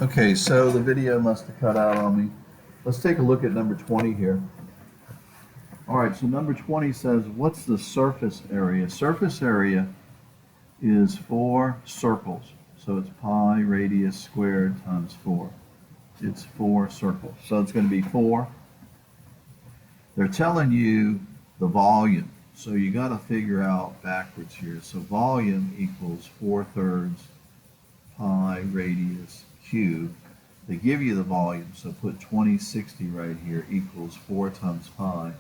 Okay, so the video must have cut out on me. Let's take a look at number 20 here. All right, so number 20 says, what's the surface area? Surface area is 4 circles. So it's pi radius squared times 4. It's 4 circles. So it's going to be 4. They're telling you the volume. So you got to figure out backwards here. So volume equals 4/3 pi radius cubed. They give you the volume, so put 2060 right here equals 4 times pi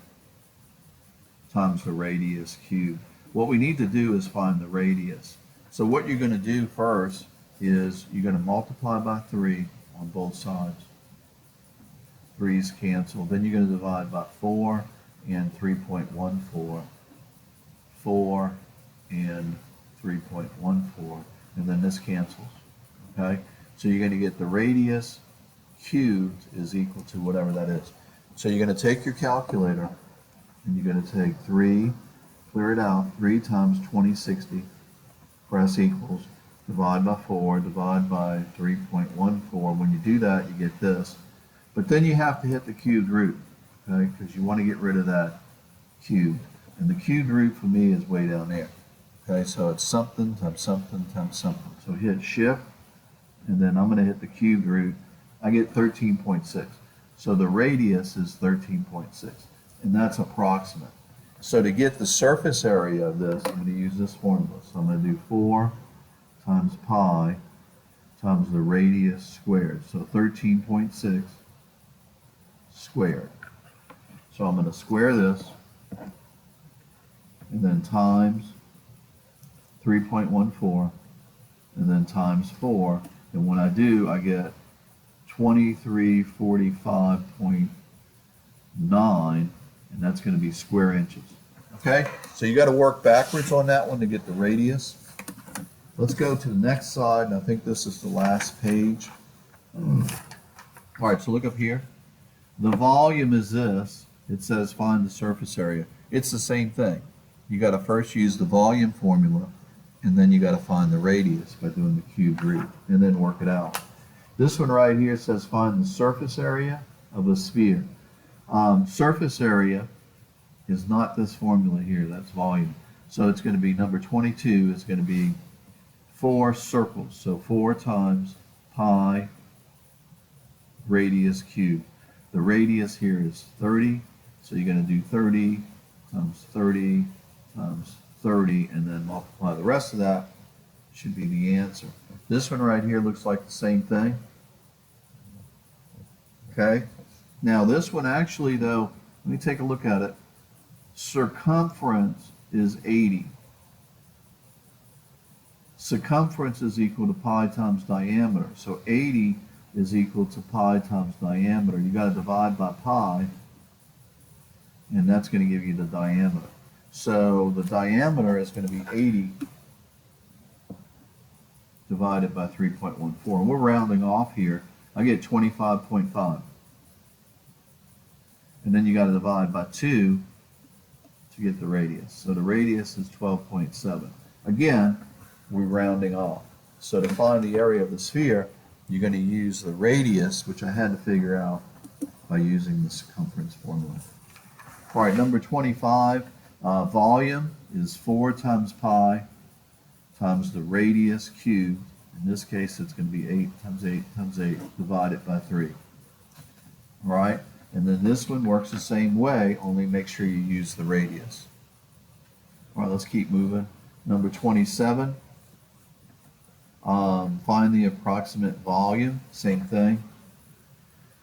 times the radius cubed. What we need to do is find the radius. So what you're going to do first is you're going to multiply by 3 on both sides. 3's cancel. Then you're going to divide by 4 and 3.14. 4 and 3.14. And then this cancels. Okay? So you're going to get the radius cubed is equal to whatever that is. So you're going to take your calculator and you're going to take 3, clear it out, 3 times 2060, press equals, divide by 4, divide by 3.14. When you do that, you get this. But then you have to hit the cubed root, okay, because you want to get rid of that cubed. And the cubed root for me is way down there. Okay, so it's something times something times something. So hit shift, and then I'm going to hit the cubed root. I get 13.6. So the radius is 13.6, and that's approximate. So to get the surface area of this, I'm going to use this formula. So I'm going to do 4 times pi times the radius squared. So 13.6 squared. So I'm going to square this, and then times 3.14, and then times 4. And when I do, I get 2345.9, and that's going to be square inches. Okay, so you got to work backwards on that one to get the radius. Let's go to the next side, and I think this is the last page. All right, so look up here. The volume is this. It says find the surface area. It's the same thing. You got to first use the volume formula, and then you got to find the radius by doing the cubed root, and then work it out. This one right here says find the surface area of a sphere. Surface area is not this formula here, that's volume. So it's going to be number 22 is going to be 4 circles. So 4 times pi radius cubed. The radius here is 30, so you're going to do 30 times 30 times 30, and then multiply the rest of that, should be the answer. This one right here looks like the same thing. Okay, now this one actually though, let me take a look at it. Circumference is 80. Circumference is equal to pi times diameter. So 80 is equal to pi times diameter. You got to divide by pi, and that's going to give you the diameter. So the diameter is going to be 80 divided by 3.14. And we're rounding off here. I get 25.5. And then you got to divide by 2 to get the radius. So the radius is 12.7. Again, we're rounding off. So to find the area of the sphere, you're going to use the radius, which I had to figure out by using the circumference formula. All right, number 25, volume is 4 times pi times the radius cubed. In this case, it's going to be 8 times 8 times 8 divided by 3. All right, and then this one works the same way, only make sure you use the radius. All right, let's keep moving. Number 27. Find the approximate volume, same thing.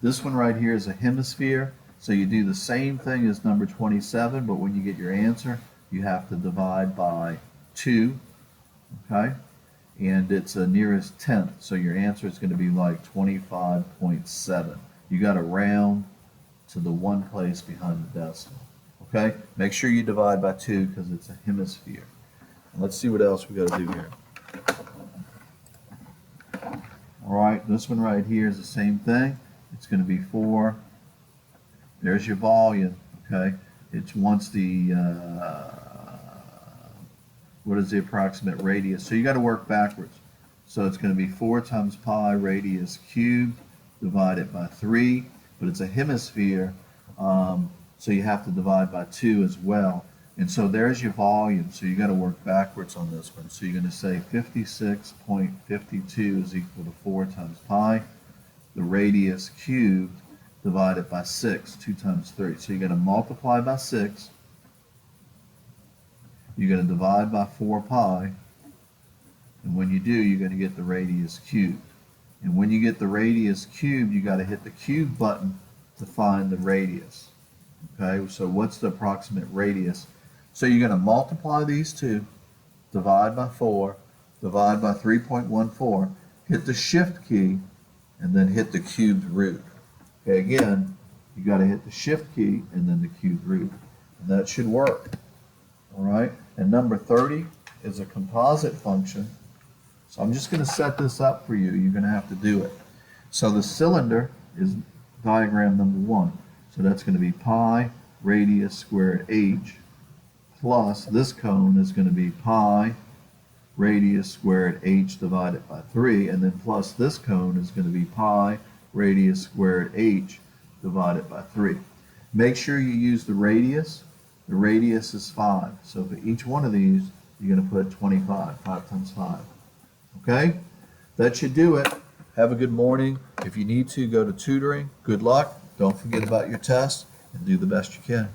This one right here is a hemisphere, so you do the same thing as number 27, but when you get your answer, you have to divide by 2, okay? And it's a nearest tenth, so your answer is going to be like 25.7. You got to round to the one place behind the decimal, okay? Make sure you divide by 2 because it's a hemisphere. And let's see what else we got to do here. All right, this one right here is the same thing. It's going to be 4. There's your volume, okay? It's once the, what is the approximate radius? So you got to work backwards. So it's going to be 4 times pi radius cubed divided by 3, but it's a hemisphere, so you have to divide by 2 as well. And so there's your volume, so you got to work backwards on this one. So you're going to say 56.52 is equal to 4 times pi, the radius cubed divided by 6, 2 times 3. So you're going to multiply by 6, you're going to divide by 4 pi, and when you do, you're going to get the radius cubed. And when you get the radius cubed, you got to hit the cube button to find the radius. Okay, so what's the approximate radius? So you're going to multiply these two, divide by 4, divide by 3.14, hit the shift key, and then hit the cubed root. Okay, again, you got to hit the shift key and then the cubed root. And that should work. All right, and number 30 is a composite function. So I'm just going to set this up for you. You're going to have to do it. So the cylinder is diagram number 1. So that's going to be pi radius squared h plus this cone is going to be pi radius squared h divided by 3, and then plus this cone is going to be pi radius squared h divided by 3. Make sure you use the radius. The radius is 5. So for each one of these, you're going to put 25, 5 times 5. Okay? That should do it. Have a good morning. If you need to, go to tutoring. Good luck. Don't forget about your test and do the best you can.